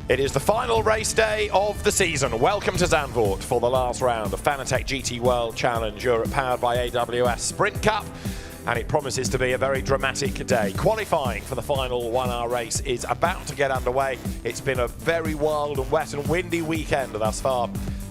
It is the final race day of the season. Welcome to Zandvoort for the last round of Fanatec GT World Challenge Europe, powered by AWS Sprint Cup. And it promises to be a very dramatic day. Qualifying for the final 1 hour race is about to get underway. It's been a very wild and wet and windy weekend thus far,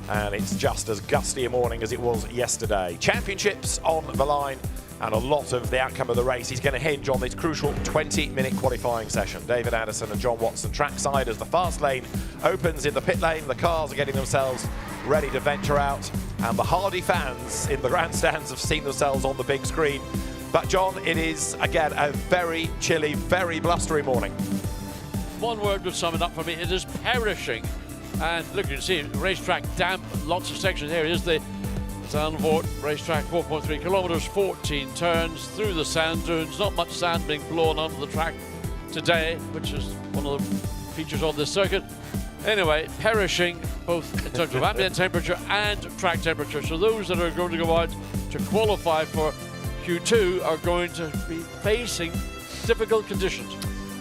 and it's just as gusty a morning as it was yesterday. Championships on the line, and a lot of the outcome of the race is going to hinge on this crucial 20-minute qualifying session. David Addison and John Watson trackside as the fast lane opens in the pit lane. The cars are getting themselves ready to venture out, and the hardy fans in the grandstands have seen themselves on the big screen. But John, it is again a very chilly, very blustery morning. One word would sum it up for me: it is perishing. And look, you can see racetrack damp, lots of sections here. Here's the Zandvoort racetrack, 4.3 kilometers, 14 turns through the sand dunes. Not much sand being blown onto the track today, which is one of the features on this circuit. Anyway, perishing both in terms of ambient temperature and track temperature. So those that are going to go out to qualify for Q2 are going to be facing difficult conditions.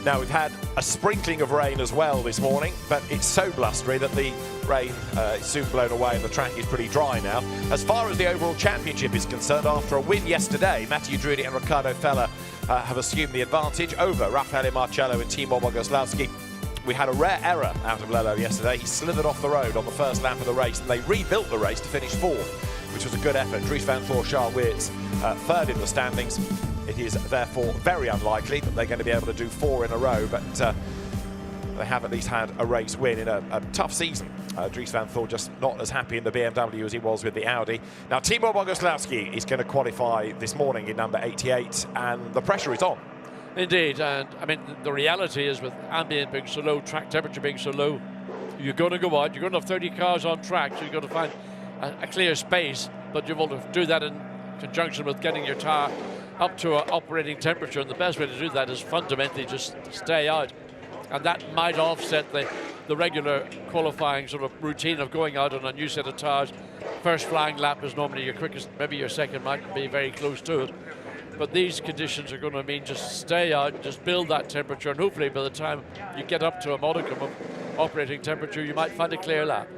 Now, we've had a sprinkling of rain as well this morning, but it's so blustery that the rain is soon blown away and the track is pretty dry now. As far as the overall championship is concerned, after a win yesterday, Mathieu Drudi and Riccardo Fella have assumed the advantage over Raffaele Marcello and Timo Bogoslavski. We had a rare error out of Lello yesterday. He slithered off the road on the first lap of the race, and they rebuilt the race to finish fourth, which was a good effort. Dries van Voor, Charles Weerts third in the standings. It is therefore very unlikely that they're going to be able to do 4 in a row, but they have at least had a race win in a tough season. Dries van Voor just not as happy in the BMW as he was with the Audi. Now, Timo Bogoslavski is going to qualify this morning in number 88, and the pressure is on. Indeed, and I mean, the reality is with ambient being so low, track temperature being so low, you're going to go out, you're going to have 30 cars on track, so you've got to find a clear space, but you want to do that in conjunction with getting your tyre up to an operating temperature, and the best way to do that is fundamentally just stay out. And that might offset the regular qualifying sort of routine of going out on a new set of tyres. First flying lap is normally your quickest, maybe your second might be very close to it. But these conditions are going to mean just stay out, just build that temperature, and hopefully by the time you get up to a modicum of operating temperature, you might find a clear lap.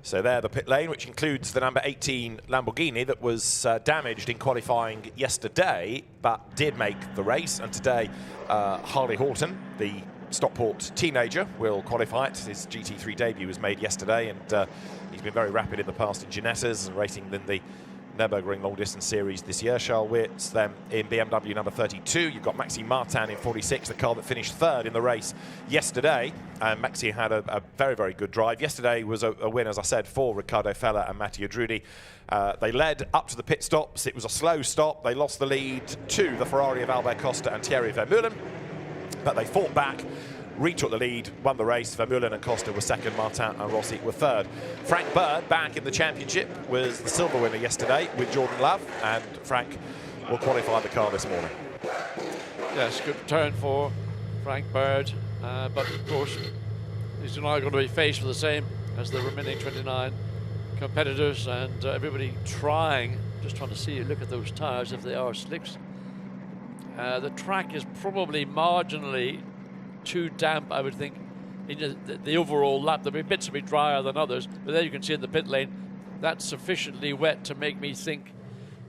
So there, the pit lane, which includes the number 18 Lamborghini that was damaged in qualifying yesterday, but did make the race. And today, Harley Horton, the Stockport teenager, will qualify it. His GT3 debut was made yesterday, and he's been very rapid in the past in Ginettas and racing in the Nürburgring Long Distance Series this year. Charles Weerts then in BMW number 32. You've got Maxime Martin in 46, the car that finished third in the race yesterday. And Maxime had a very, very good drive. Yesterday was a win, as I said, for Riccardo Fella and Mathieu Drudi. They led up to the pit stops. It was a slow stop. They lost the lead to the Ferrari of Albert Costa and Thierry Vermeulen, but they fought back, retook the lead, won the race. Vermeulen and Costa were second, Martin and Rossi were third. Frank Bird, back in the championship, was the silver winner yesterday with Jordan Love, and Frank will qualify the car this morning. Yes, good turn for Frank Bird, but of course he's now going to be faced with the same as the remaining 29 competitors, and everybody just trying to see, look at those tyres if they are slicks. The track is probably marginally too damp, I would think, in the overall lap. There'll be bits will be drier than others, but there you can see in the pit lane that's sufficiently wet to make me think,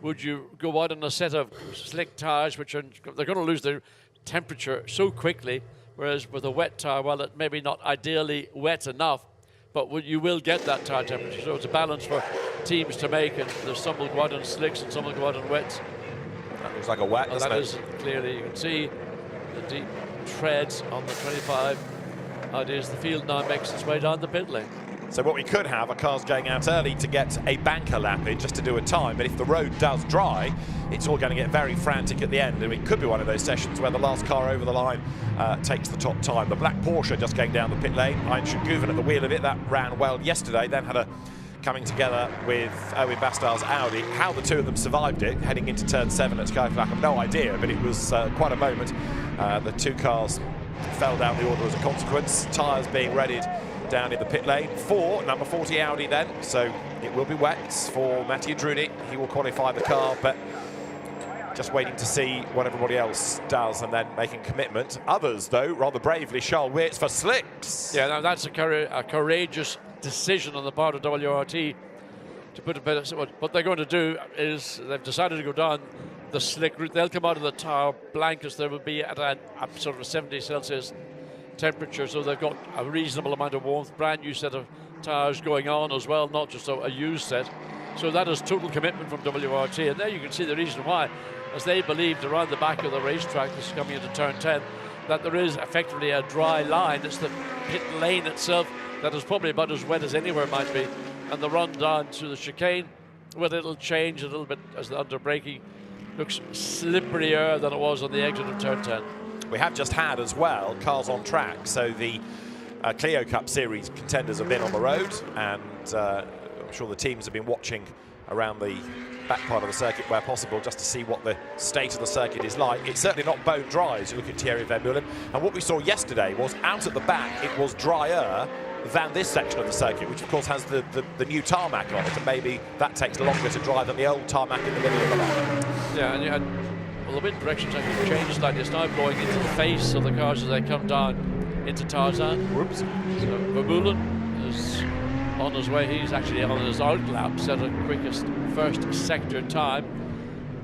would you go out on a set of slick tyres which they're going to lose their temperature so quickly, whereas with a wet tyre, well, it maybe not ideally wet enough, but you will get that tyre temperature. So it's a balance for teams to make, and there's some will go out on slicks and some will go out on wets. That looks like a wet, doesn't it? That is clearly, you can see the deep treads on the 25. It is the field now makes its way down the pit lane. So what we could have are cars going out early to get a banker lap in just to do a time, but if the road does dry, it's all going to get very frantic at the end, and it could be one of those sessions where the last car over the line takes the top time. The black Porsche just going down the pit lane, Einstein Guven at the wheel of it, that ran well yesterday, then had a coming together with Owen Bastard's Audi. How the two of them survived it heading into turn 7 at Skyflack, I've no idea, but it was quite a moment. The two cars fell down the order as a consequence. Tyres being readied down in the pit lane for number 40 Audi then, so it will be wet for Mathieu Drudi. He will qualify the car, but just waiting to see what everybody else does and then making commitment. Others, though, rather bravely, Charles Weerts for slicks. Yeah, now that's a courageous decision on the part of WRT to put a bit of, what they're going to do is they've decided to go down the slick route. They'll come out of the tower blankets. There will be at a sort of a 70 Celsius temperature, so they've got a reasonable amount of warmth. Brand new set of tires going on as well, not just a used set. So that is total commitment from WRT, and there you can see the reason why, as they believed around the back of the racetrack, this is coming into turn 10, that there is effectively a dry line. It's the pit lane itself that is probably about as wet as anywhere might be, and the run down to the chicane, well, it'll change a little bit as the under braking looks slipperier than it was on the exit of turn 10. We have just had as well cars on track, so the Clio Cup Series contenders have been on the road, and I'm sure the teams have been watching around the back part of the circuit where possible, just to see what the state of the circuit is like. It's certainly not bone dry as you look at Thierry Vermeulen, and what we saw yesterday was out at the back it was drier than this section of the circuit, which of course has the new tarmac on it, and maybe that takes longer to dry than the old tarmac in the middle of the line. Yeah, and well, the wind direction's actually changed slightly. It's now blowing into the face of the cars as they come down into Tarzan. Whoops. So Vermeulen is on his way. He's actually on his outlap, set a quickest first sector time.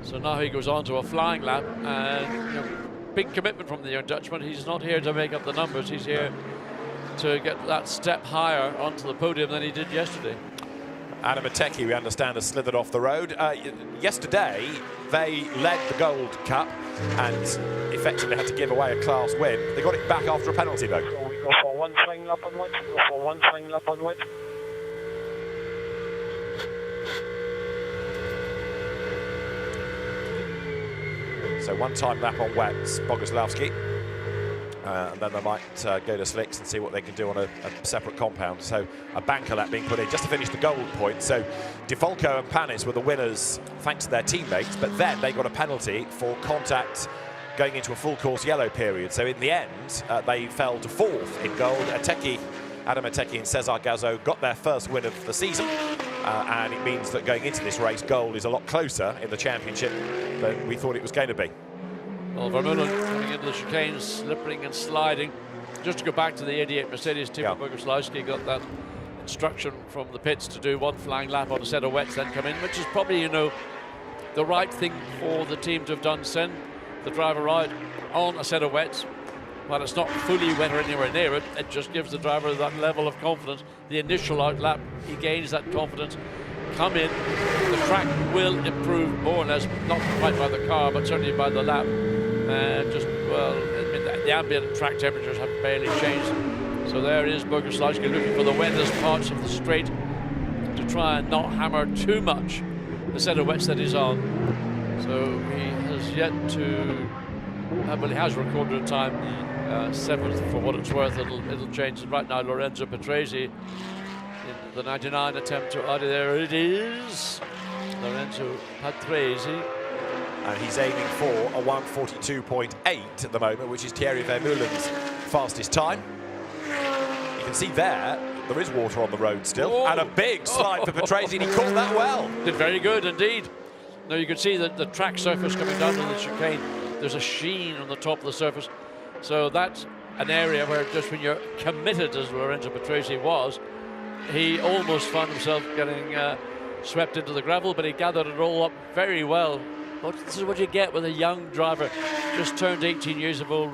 So now he goes on to a flying lap, and big commitment from the young Dutchman. He's not here to make up the numbers. He's here to get that step higher onto the podium than he did yesterday. Adam Ateki, we understand, has slithered off the road. Yesterday, they led the Gold Cup and effectively had to give away a class win. They got it back after a penalty, though. So we go for one flying lap on wet, go for one flying lap on wet. So one-time lap on wets, Boguslawski. And then they might go to slicks and see what they can do on a separate compound. So a banker lap being put in just to finish the gold point. So DeFalco and Panis were the winners thanks to their teammates, but then they got a penalty for contact going into a full course yellow period. So in the end, they fell to fourth in gold. Adam Ateki and Cesar Gazo got their first win of the season. And it means that going into this race, gold is a lot closer in the championship than we thought it was going to be. Well, Vermeulen coming into the chicane, slipping and sliding. Just to go back to the 88 Mercedes, Timo Boguslawski got that instruction from the pits to do one flying lap on a set of wets, then come in, which is probably, the right thing for the team to have done. Send the driver out on a set of wets. While it's not fully wet or anywhere near it, it just gives the driver that level of confidence. The initial out lap, he gains that confidence. Come in, the track will improve more or less, not quite by the car, but certainly by the lap. And the ambient track temperatures have barely changed. So there is Boguslawski looking for the wettest parts of the straight to try and not hammer too much the set of wets that he's on. So he has yet to, well, he has recorded a time, 7th for what it's worth. It'll change. Right now, Lorenzo Petresi in the 99 attempt to out of there. It is Lorenzo Petresi. And he's aiming for a 1:42.8 at the moment, which is Thierry Vermeulen's fastest time. You can see there is water on the road still. Oh. And a big slide for Petresi, and he caught that well. Did very good indeed. Now you can see that the track surface coming down on the chicane, there's a sheen on the top of the surface. So that's an area where just when you're committed, as Lorenzo Petresi was, he almost found himself getting swept into the gravel, but he gathered it all up very well. This is what you get with a young driver, just turned 18 years of old.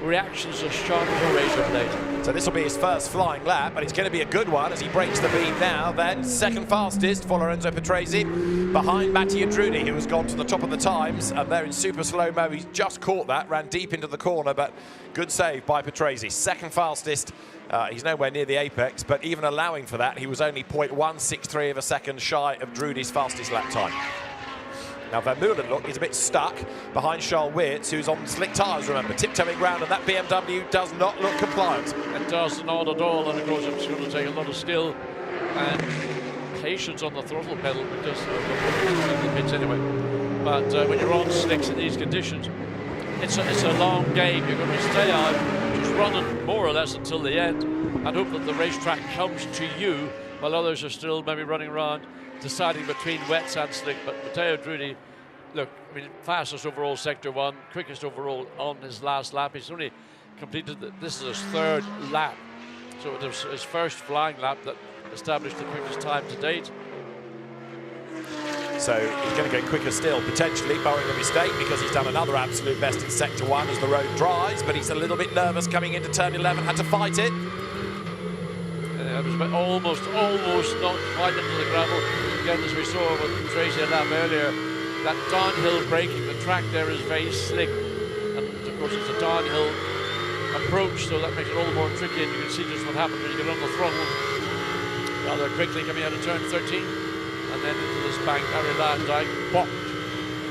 Reactions as sharp as a razor blade. So this will be his first flying lap, and it's going to be a good one as he breaks the beam now. Then second fastest for Lorenzo Petresi, behind Mattia Drudi, who has gone to the top of the times, and they're in super slow-mo. He's just caught that, ran deep into the corner, but good save by Petresi. Second fastest. He's nowhere near the apex, but even allowing for that, he was only 0.163 of a second shy of Drudi's fastest lap time. Now Vermeulen, look, he's a bit stuck behind Charles Weerts, who's on slick tyres, remember, tiptoeing round, and that BMW does not look compliant. It does not at all, and of course it's going to take a lot of skill and patience on the throttle pedal, because of the pits anyway. But when you're on slicks in these conditions, it's a long game. You're going to stay out, just running more or less until the end, and hope that the racetrack comes to you, while others are still maybe running around, deciding between wets and slick. But Matteo Drudi look, I mean, fastest overall sector 1, quickest overall on his last lap. He's only completed, this is his 3rd lap. So it was his first flying lap that established the quickest time to date. So he's going to go quicker still, potentially barring a mistake, because he's done another absolute best in sector 1 as the road dries, but he's a little bit nervous coming into turn 11, had to fight it. It was almost not quite into the gravel. Again, as we saw with Tracy a lap earlier, that downhill braking, the track there is very slick, and of course it's a downhill approach, so that makes it all the more tricky, and you can see just what happens when you get on the throttle rather quickly coming out of turn 13, and then into this bank, Ariland bopped.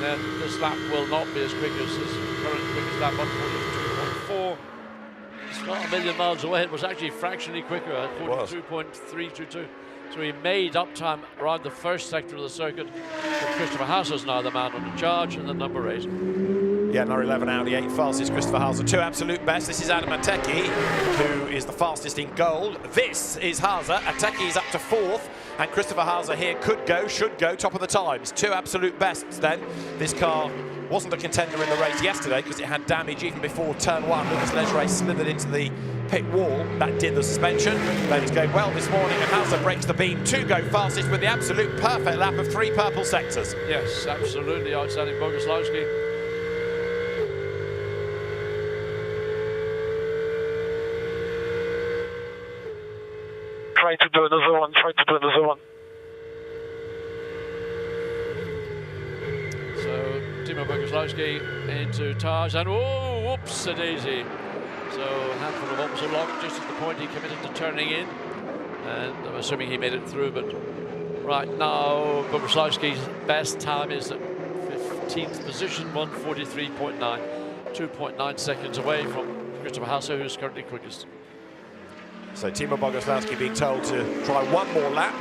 Then this lap will not be as quick as his current quickest lap, 142.4. It's not a million miles away. It was actually fractionally quicker at 42.322. So he made up time around the first sector of the circuit. But Christopher Haase is now the man on the charge in the number 8. Yeah, number 11 Audi 8 fastest, Christopher Haase, 2 absolute best. This is Adam Ateki, who is the fastest in gold. This is Haase. Ateki is up to 4th, and Christopher Haase here should go top of the times. 2 absolute bests then. This car wasn't a contender in the race yesterday because it had damage even before turn 1. Lucas Legeray slithered into the pit wall. That did the suspension. Then it's going well this morning, and Haase breaks the beam to go fastest with the absolute perfect lap of 3 purple sectors. Yes, absolutely outstanding, Boguslawski. Try to do another one, So, Timo Boguslawski into Taj, and oh, whoops-a-daisy. So, a handful of bumps along just at the point he committed to turning in. And I'm assuming he made it through, but right now, Boguslawski's best time is at 15th position, 143.9. 2.9 seconds away from Christopher Haase, who's currently quickest. So Timo Boguslawski being told to try one more lap.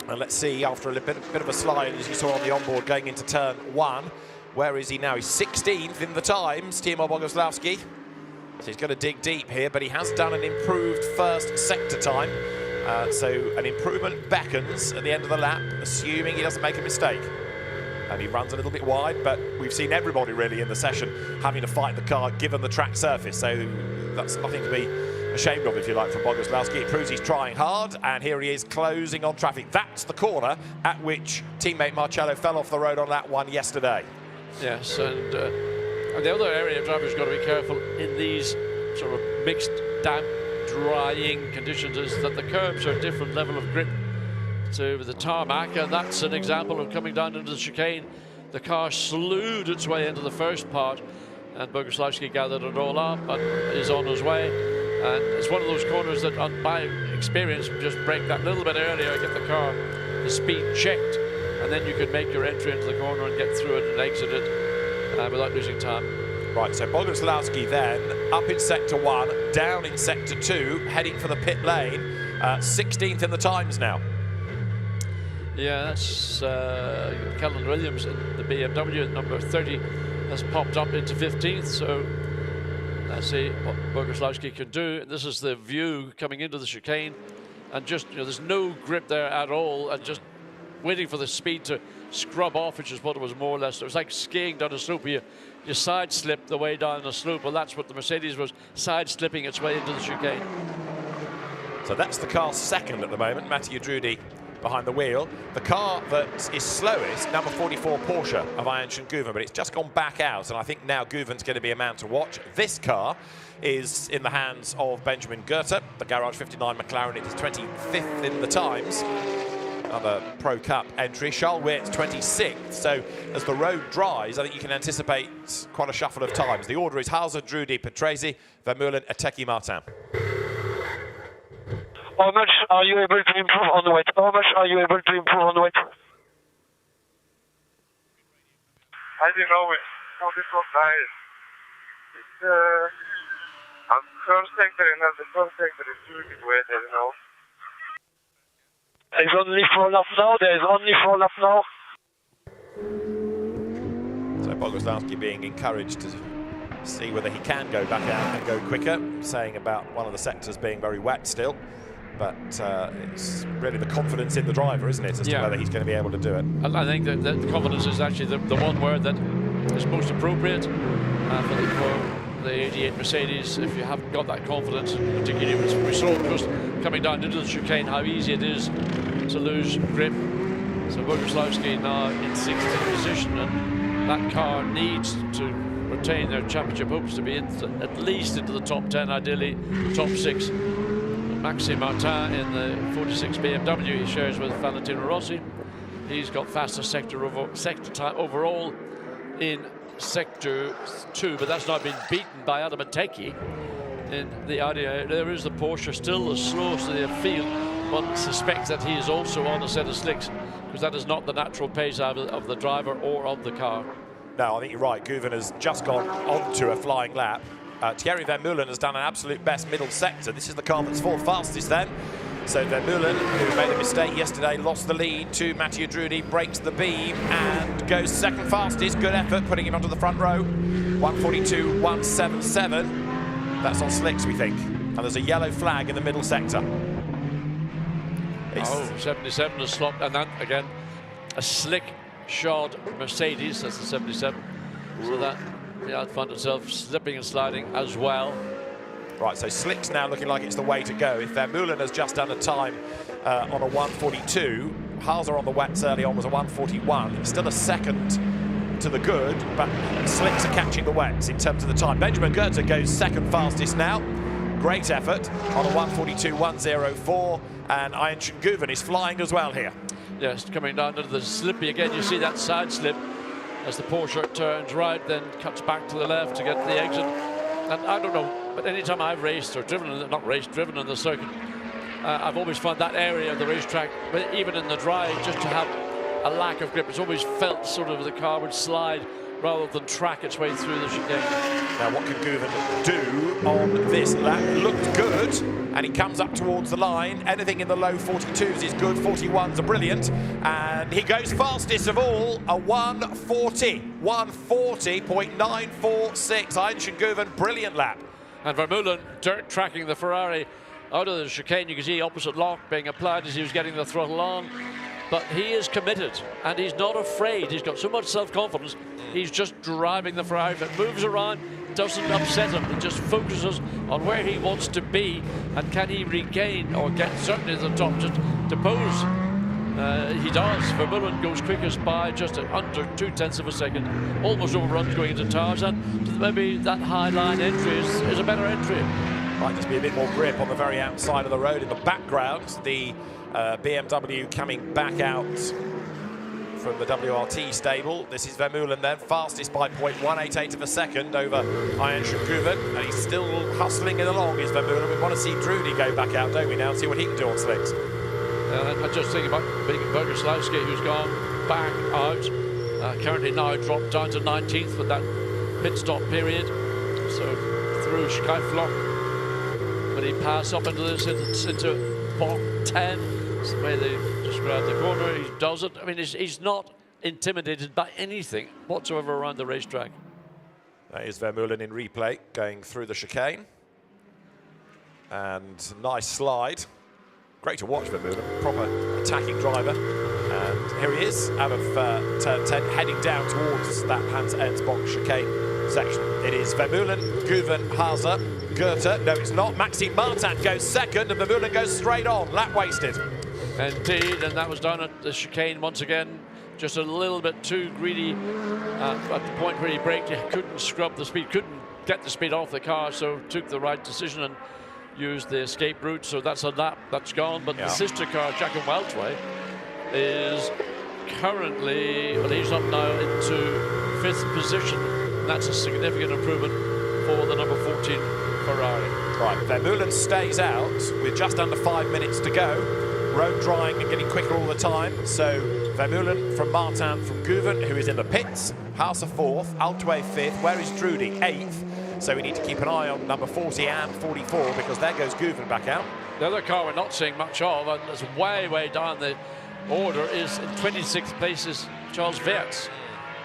And let's see, after a bit of a slide, as you saw on the onboard, going into turn 1. Where is he now? He's 16th in the times, Timo Boguslawski. So he's going to dig deep here, but he has done an improved first sector time. So an improvement beckons at the end of the lap, assuming he doesn't make a mistake. And he runs a little bit wide, but we've seen everybody really in the session having to fight the car given the track surface. So that's nothing to be ashamed of, if you like, from Boguslawski. It proves he's trying hard, and here he is closing on traffic. That's the corner at which teammate Marcello fell off the road on lap 1 yesterday. Yes, and the other area drivers got to be careful in these sort of mixed, damp, drying conditions is that the curbs are a different level of grip to the tarmac, and that's an example of coming down into the chicane. The car slewed its way into the first part, and Boguslawski gathered it all up and is on his way. And it's one of those corners that, on my experience, just brake that little bit earlier, get the car, the speed checked, and then you can make your entry into the corner and get through it and exit it without losing time. Right, so Boguslawski then up in sector 1, down in sector 2, heading for the pit lane, 16th in the times now. Yeah, that's Kellen Williams in the BMW at number 30 has popped up into 15th, so let's see what Boguslawski can do. This is the view coming into the chicane, and just, there's no grip there at all, and just waiting for the speed to scrub off, which is what it was more or less. It was like skiing down a slope where you side slip the way down the slope. Well, that's what the Mercedes was, side slipping its way into the chicane. So that's the car second at the moment, Mathieu Drudy behind the wheel. The car that is slowest, number 44 Porsche of Ayanchen Guven, but it's just gone back out, and I think now Guven's going to be a man to watch. This car is in the hands of Benjamin Goethe, the Garage 59 McLaren. It is 25th in the times. Another Pro Cup entry. Charles Weirt's 26th. So as the road dries, I think you can anticipate quite a shuffle of times. The order is Haase, Drudy, Patrese, Vermeulen, Ateki, Martin. How much are you able to improve on the weight? How much are you able to improve on the weight? I don't know. How this was nice. It's on the first sector, and at the first sector is too big weight, I don't know. There's only 4 laps now. There's only 4 laps now. So Boguslawski being encouraged to see whether he can go back out and go quicker, saying about one of the sectors being very wet still. but it's really the confidence in the driver, isn't it, as to whether he's going to be able to do it. I think that the confidence is actually the one word that is most appropriate for the 88 Mercedes. If you haven't got that confidence, particularly we saw just coming down into the chicane how easy it is to lose grip. So Boguslawski now in 16th position, and that car needs to retain their championship hopes to be at least into the top 10, ideally top 6. Maxime Martin in the 46 BMW he shares with Valentino Rossi. He's got faster sector time overall in sector 2, but that's not been beaten by Adam Ateki in the Audi. There is the Porsche still the slowest in the field. One suspects that he is also on a set of slicks, because that is not the natural pace of the driver or of the car. No, I think you're right. Guven has just gone onto a flying lap. Thierry Vermeulen has done an absolute best middle sector. This is the car that's fourth fastest then. So Vermeulen, who made a mistake yesterday, lost the lead to Mathieu Drudi, breaks the beam and goes second fastest. Good effort, putting him onto the front row. 1:42.177. That's on slicks, we think. And there's a yellow flag in the middle sector. 77 has slopped, and then again, a slick shod Mercedes, that's the 77. So that found itself slipping and sliding as well. Right, so slicks now looking like it's the way to go. If Vermeulen has just done a time on a 1:42, Haase on the wets early on was a 1:41. Still a second to the good, but slicks are catching the wets in terms of the time. Benjamin Goethe goes second fastest now. Great effort on a 1:42.104, and Ayhancan Guven is flying as well here. Yes, coming down to the slippy again. You see that side slip as the Porsche turns right, then cuts back to the left to get to the exit. And I don't know, but anytime I've raced or driven in the circuit, I've always found that area of the racetrack, but even in the drive, just to have a lack of grip. It's always felt sort of the car would slide rather than track its way through the chicane. Now what can Guven do on this lap? Looked good, and he comes up towards the line. Anything in the low 42s is good, 41s are brilliant, and he goes fastest of all, a 1:40.946. Ayhancan Guven, brilliant lap. And Vermeulen dirt tracking the Ferrari out of the chicane. You can see opposite lock being applied as he was getting the throttle on. But he is committed, and he's not afraid. He's got so much self-confidence. He's just driving the Ferrari. If it moves around, doesn't upset him. He just focuses on where he wants to be, and can he regain or get certainly to the top, just to pose. He does. Vermeulen goes quickest by just under 0.2 of a second. Almost overruns going into Tarzan. Maybe that high line entry is a better entry. Might just be a bit more grip on the very outside of the road. In the background, the BMW coming back out from the WRT stable. This is Vermeulen then, fastest by 0.188 of a second over Ayhancan Guven, and he's still hustling it along, is Vermeulen. We want to see Drudi go back out, don't we now, and see what he can do on slicks. I just think about Boguslawski, who's gone back out, currently now dropped down to 19th with that pit stop period. So through Schkeiflock, when he passes up into this, into block 10, it's the way they just grab the corner, he does it. I mean, he's not intimidated by anything whatsoever around the racetrack. That is Vermeulen in replay, going through the chicane. And nice slide. Great to watch Vermeulen, proper attacking driver. And here he is, out of turn 10, heading down towards that Hans Ensbach chicane section. It is Vermeulen, Guven, Haase, Goethe. No, it's not. Maxime Martin goes second, and Vermeulen goes straight on. Lap wasted. Indeed, and that was down at the chicane once again. Just a little bit too greedy at the point where he braked. He couldn't scrub the speed, couldn't get the speed off the car, so took the right decision and used the escape route. So that's a lap that's gone. But the sister car, Jack and Weltway, is currently, well, he's up now into 5th position. That's a significant improvement for the number 14 Ferrari. Right, Vermeulen stays out with just under 5 minutes to go. Road drying and getting quicker all the time. So Vermeulen from Martin from Guven, who is in the pits. Haase 4th, Altway 5th. Where is Drudi? 8th. So we need to keep an eye on number 40 and 44, because there goes Guven back out. The other car we're not seeing much of, and it's way down the order, is in 26th place is Charles Weerts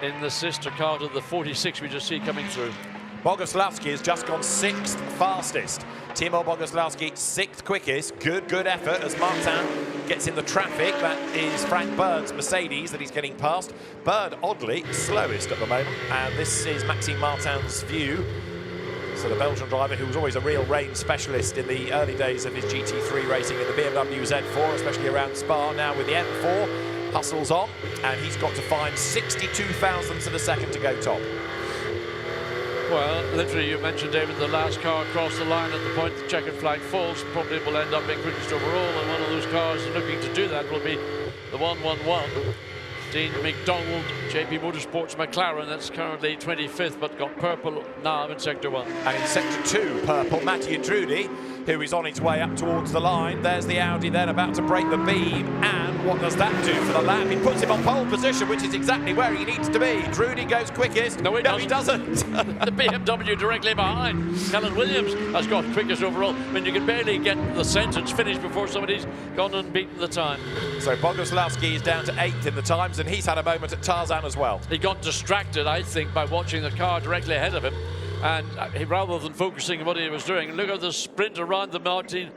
in the sister car to the 46 we just see coming through. Boguslavski has just gone 6th fastest. Timo Boguslavski, 6th quickest. Good effort as Martin gets in the traffic. That is Frank Bird's Mercedes that he's getting past. Bird, oddly, slowest at the moment. And this is Maxime Martin's view. So the Belgian driver, who was always a real rain specialist in the early days of his GT3 racing in the BMW Z4, especially around Spa, now with the M4, hustles on. And he's got to find 62 thousandths of a second to go top. Well, literally, you mentioned, David, the last car across the line at the point the checkered flag falls probably will end up being quickest overall, and one of those cars looking to do that will be the 111. Dean McDonald, JP Motorsports McLaren, that's currently 25th, but got purple now in Sector 1. And in Sector 2, purple, Mathieu Trudy, who is on his way up towards the line. There's the Audi then about to break the beam, and what does that do for the lap? It puts him on pole position, which is exactly where he needs to be. Trudy goes quickest. No, he doesn't. The BMW directly behind. Callan Williams has got quickest overall. I mean, you can barely get the sentence finished before somebody's gone and beaten the time. So Boguslavski is down to 8th in the times, and he's had a moment at Tarzan as well. He got distracted, I think, by watching the car directly ahead of him. And rather than focusing on what he was doing, look at the sprint around the Martin.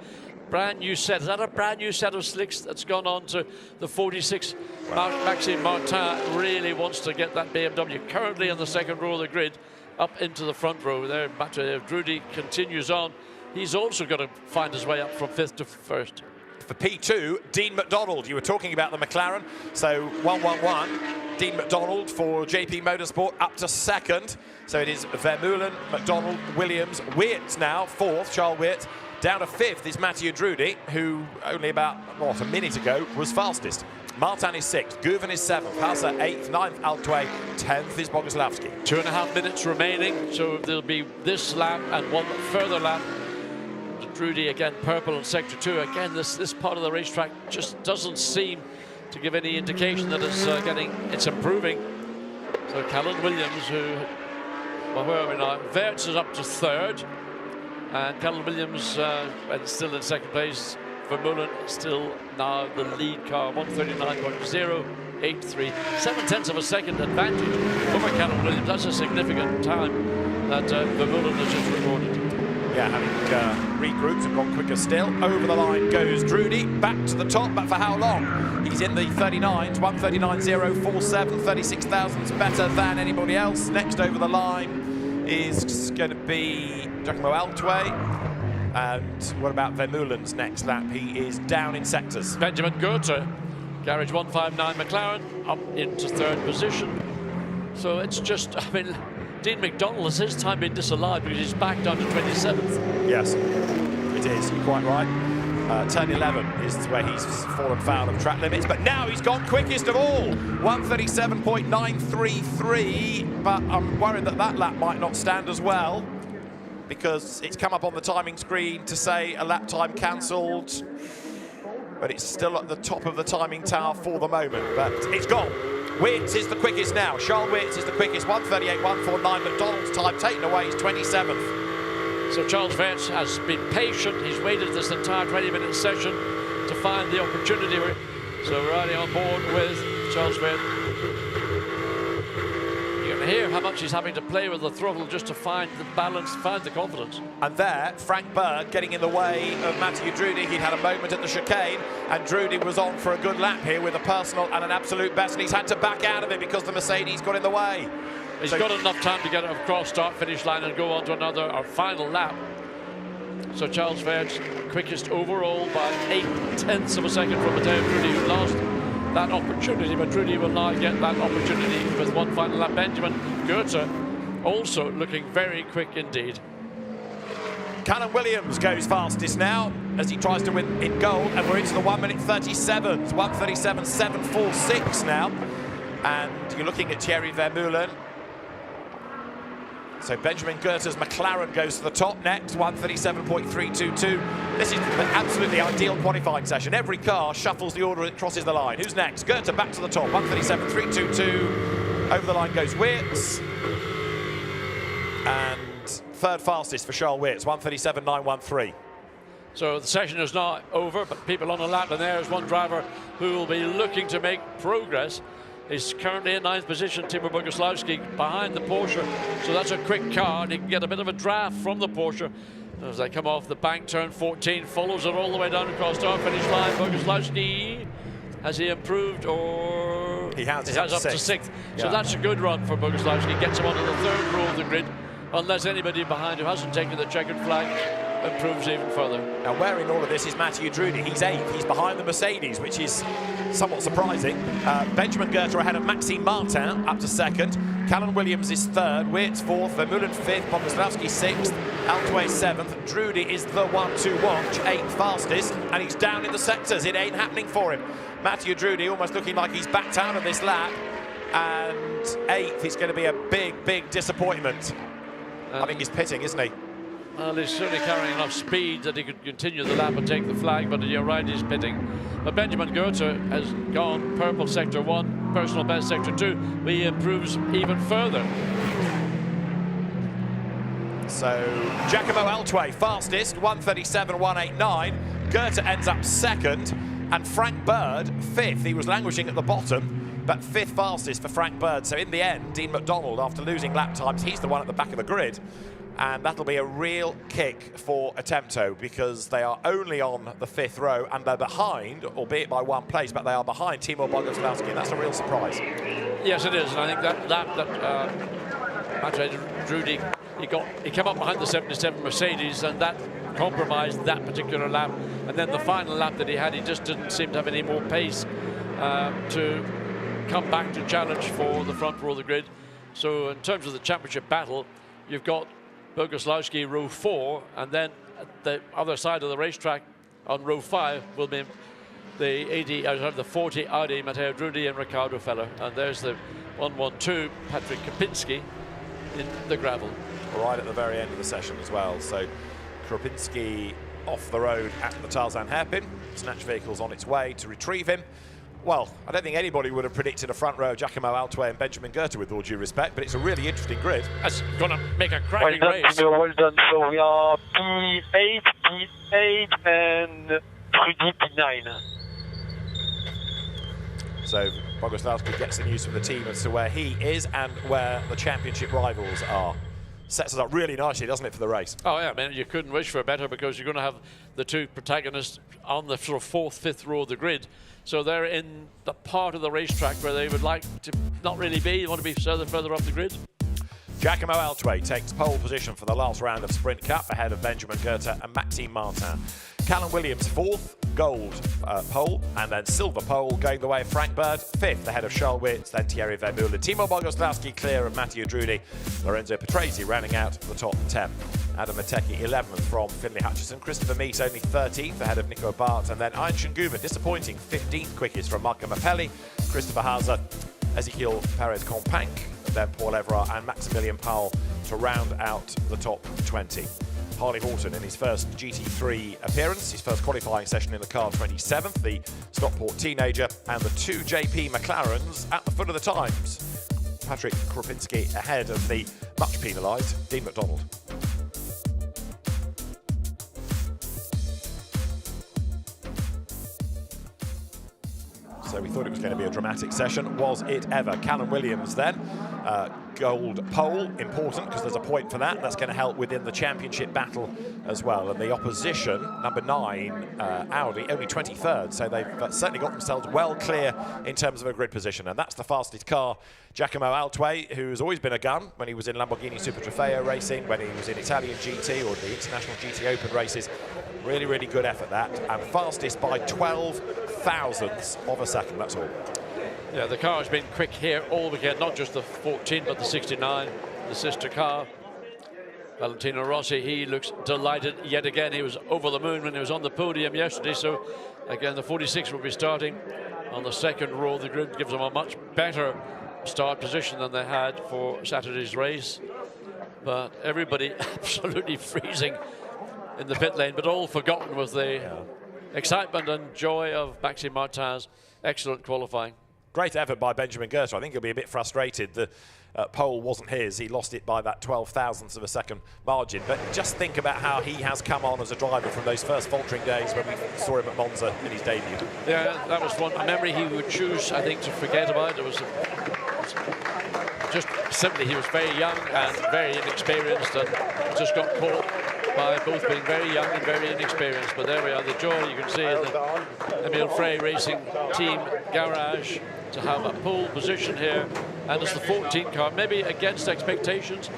Brand new set. Is that a brand new set of slicks that's gone on to the 46? Wow. Maxime Martin really wants to get that BMW currently in the second row of the grid up into the front row there. Mathieu Trudy continues on. He's also got to find his way up from 5th to 1st. For P2, Dean McDonald. You were talking about the McLaren. So 111, Dean McDonald for JP Motorsport up to 2nd. So it is Vermeulen, McDonald, Williams, Weerts now 4th, Charles Weerts. Down to 5th is Mathieu Trudy, who only about, a minute ago was fastest. Martin is 6th, Guven is 7th, Hauser 8th, 9th Altway, 10th is Boguslavski. 2.5 minutes remaining, so there'll be this lap and one further lap. Trudy again, purple in Sector 2. Again, this part of the racetrack just doesn't seem to give any indication that it's improving. So Callan Williams, well, where are we now? Weerts is up to 3rd, and Callan Williams still in 2nd place. Vermeulen still now the lead car, 139.083, 7/10 of a second advantage over Callan Williams. That's a significant time that Vermeulen has just recorded. Yeah, having regrouped and gone quicker still. Over the line goes Trudy, back to the top, but for how long? He's in the 39s, 139.047, 36 thousandths better than anybody else. Next over the line is going to be Giacomo Altway. And what about Vermeulen's next lap? He is down in sectors. Benjamin Goethe, Garage 159 McLaren, up into 3rd position. So it's just, I mean, Dean McDonald has his time been disallowed because he's back down to 27th. Yes, it is. You're quite right. Turn 11 is where he's fallen foul of track limits, but now he's gone quickest of all. 137.933, but I'm worried that lap might not stand as well because it's come up on the timing screen to say a lap time cancelled, but it's still at the top of the timing tower for the moment, but it's gone. Weerts is the quickest now. Charles Weerts is the quickest, 138.149. McDonald's time taken away, he's 27th. So Charles Weerts has been patient. He's waited this entire 20-minute session to find the opportunity. So we're already on board with Charles Weerts. You can hear how much he's having to play with the throttle just to find the balance, find the confidence. And there, Frank Bird getting in the way of Mathieu Trudy. He'd had a moment at the chicane, and Trudy was on for a good lap here with a personal and an absolute best, and he's had to back out of it because the Mercedes got in the way. He's got enough time to get across start-finish line and go on to another final lap. So Charles Weerts quickest overall by 8/10 of a second from Mathieu Trudy, who lost that opportunity, but Trudy will now get that opportunity with one final lap. Benjamin Goethe also looking very quick indeed. Callan Williams goes fastest now as he tries to win in gold, and we're into the 1 minute 37th, 137.746 now. And you're looking at Thierry Vermeulen. So Benjamin Goethe's McLaren goes to the top next, 137.322. This is an absolutely ideal qualifying session. Every car shuffles the order as it crosses the line. Who's next? Goethe back to the top, 137.322. Over the line goes Weerts. And 3rd fastest for Charles Weerts, 137.913. So the session is now over, but people on the lap, and there's one driver who will be looking to make progress. is currently in 9th position, Timo Boguslawski, behind the Porsche. So that's a quick car, and he can get a bit of a draft from the Porsche. As they come off the bank, turn 14, follows it all the way down across start finish line. Boguslawski, has he improved, or he has up to 6th? So that's a good run for Boguslawski. Gets him onto the 3rd row of the grid, unless anybody behind who hasn't taken the checkered flag improves even further. Now, where in all of this is Mathieu Drudi? He's 8th. He's behind the Mercedes, which is somewhat surprising. Benjamin Goethe ahead of Maxime Martin, up to 2nd. Callan Williams is 3rd. Wirtz 4th. Vermeulen 5th. Boguslawski 6th. Altway 7th. Drudi is the one to watch, 8th fastest, and he's down in the sectors. It ain't happening for him. Mathieu Drudi almost looking like he's backed out of this lap, and 8th is going to be a big, big disappointment. I think he's pitting, isn't he? Well, he's certainly carrying enough speed that he could continue the lap and take the flag, but you're right, he's pitting. But Benjamin Goethe has gone purple sector 1, personal best sector 2. He improves even further. So Giacomo Altway fastest, 1:37.189. Goethe ends up 2nd, and Frank Bird 5th. He was languishing at the bottom, but 5th fastest for Frank Bird. So in the end, Dean McDonald, after losing lap times, he's the one at the back of the grid. And that'll be a real kick for Attempto, because they are only on the 5th row, and they're behind, albeit by 1 place, but they are behind Timo Boguslawski, and that's a real surprise. Yes, it is, and I think that lap that Mathieu Drudi, he came up behind the 77 Mercedes, and that compromised that particular lap. And then the final lap that he had, he just didn't seem to have any more pace to come back to challenge for the front row of the grid. So in terms of the championship battle, you've got Boguslawski row 4, and then at the other side of the racetrack on row 5 will be the 40 Audi, Matteo Drudi and Riccardo Feller. And there's the 112 Patrick Kapinski in the gravel. Right at the very end of the session as well. So Krupinski off the road at the Tarzan hairpin. Snatch vehicle's on its way to retrieve him. Well, I don't think anybody would have predicted a front row of Giacomo Altway and Benjamin Goethe, with all due respect, but it's a really interesting grid. That's going to make a cracking race. Well done. So we are P8, and Drudi P9. So Boguslawski gets the news from the team as to where he is and where the championship rivals are. Sets us up really nicely, doesn't it, for the race? Oh yeah, man, you couldn't wish for better, because you're going to have the 2 protagonists on the sort of 4th, 5th row of the grid. So they're in the part of the racetrack where they would like to not really be. They want to be further up the grid. Giacomo Altway takes pole position for the last round of Sprint Cup ahead of Benjamin Goethe and Maxime Martin. Callan Williams 4th, gold pole, and then silver pole going the way of Frank Bird, 5th ahead of Charles Wirtz, then Thierry Vermeulen. Timo Boguslawski clear of Mathieu Drudi. Lorenzo Patrese rounding out the top 10. Adam Matecki 11th from Finlay Hutchison. Christopher Meese only 13th ahead of Nico Bart, and then Ian Shinguva disappointing 15th quickest from Marco Mappelli, Christopher Hauser, Ezekiel Perez-Companc, then Paul Everard and Maximilian Powell to round out the top 20. Harley Horton in his first GT3 appearance, his first qualifying session in the car, 27th, the Stockport teenager, and the 2 JP McLarens at the foot of the times. Patrick Krupinski ahead of the much penalised Dean McDonald. So we thought it was going to be a dramatic session. Was it ever? Callan Williams then, gold pole, important because there's a point for that. That's going to help within the championship battle as well. And the opposition, number 9, Audi, only 23rd. So they've certainly got themselves well clear in terms of a grid position. And that's the fastest car, Giacomo Altway, who's always been a gun when he was in Lamborghini Super Trofeo racing, when he was in Italian GT or the International GT Open races. Really, really good effort that. And fastest by 12 thousandths of a second, that's all. Yeah, the car has been quick here all weekend, not just the 14, but the 69, the sister car. Valentino Rossi, he looks delighted yet again. He was over the moon when he was on the podium yesterday, so again the 46 will be starting on the 2nd row of the grid. Gives them a much better start position than they had for Saturday's race. But everybody absolutely freezing in the pit lane, but all forgotten with the excitement and joy of Maxime Martin's excellent qualifying. Great effort by Benjamin Goethe. I think he'll be a bit frustrated. The pole wasn't his. He lost it by that 12 thousandths of a second margin. But just think about how he has come on as a driver from those first faltering days when we saw him at Monza in his debut. Yeah, that was a memory he would choose, I think, to forget about. It was just simply he was very young and very inexperienced, and just got caught by both being very young and very inexperienced. But there we are, the joy you can see in the Emil Frey Racing Team garage to have a pole position here. And it's the 14 car, maybe against expectations,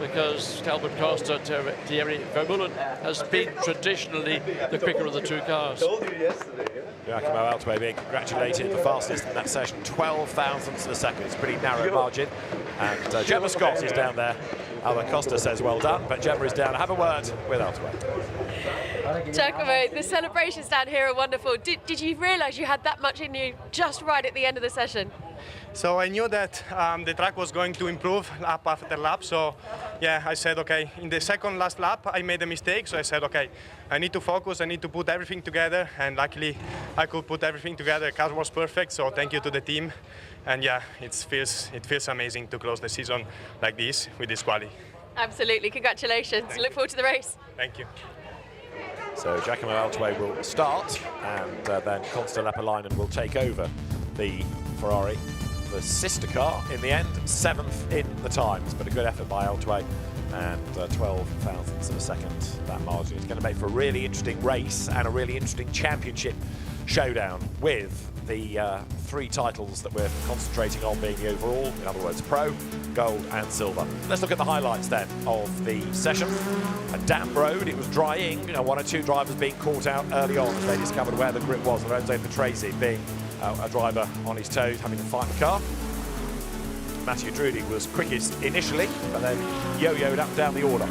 because Calvin Costa, Thierry Vermeulen has been traditionally the quicker of the two cars. Giacomo Altway being congratulated, the fastest in that session, 12 thousandths of a second. It's a pretty narrow margin. And Gemma Scott is down there. Albert Costa says well done, but Gemma is down. Have a word with Altway. Giacomo, the celebrations down here are wonderful. Did you realise you had that much in you just right at the end of the session? So I knew that the track was going to improve lap after lap. So yeah, I said, okay, in the second last lap, I made a mistake. So I said, okay, I need to focus. I need to put everything together. And luckily, I could put everything together. The car was perfect. So thank you to the team. And yeah, it feels amazing to close the season like this with this quali. Absolutely, congratulations. Look forward to the race. Thank you. So Giacomo Altway will start, and then Consta Leppäläinen will take over the Ferrari. The sister car in the end, 7th in the times, but a good effort by Altway, and 12 thousandths of a second that margin. It's going to make for a really interesting race and a really interesting championship showdown, with the 3 titles that we're concentrating on being the overall, in other words, Pro, Gold and Silver. Let's look at the highlights then of the session. A damp road, it was drying, 1 or 2 drivers being caught out early on as they discovered where the grip was. Lorenzo Petresi being a driver on his toes, having to fight the car. Matthew Drudy was quickest initially, but then yo-yoed up down the order.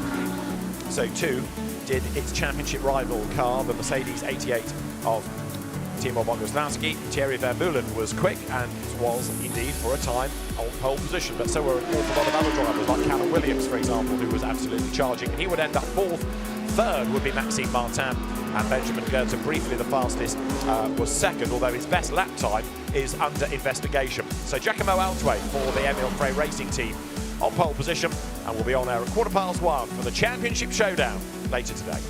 So too did its championship rival car, the Mercedes 88 of Timo Boguslavski. Thierry Vermeulen was quick and was indeed for a time on pole position, but so were an awful lot of other drivers, like Callum Williams, for example, who was absolutely charging. He would end up 4th. 3rd would be Maxime Martin, and Benjamin Goethe, briefly the fastest, was 2nd, although his best lap time is under investigation. So Giacomo Altway for the Emil Frey Racing Team on pole position, and we'll be on air at 1:15 for the championship showdown later today.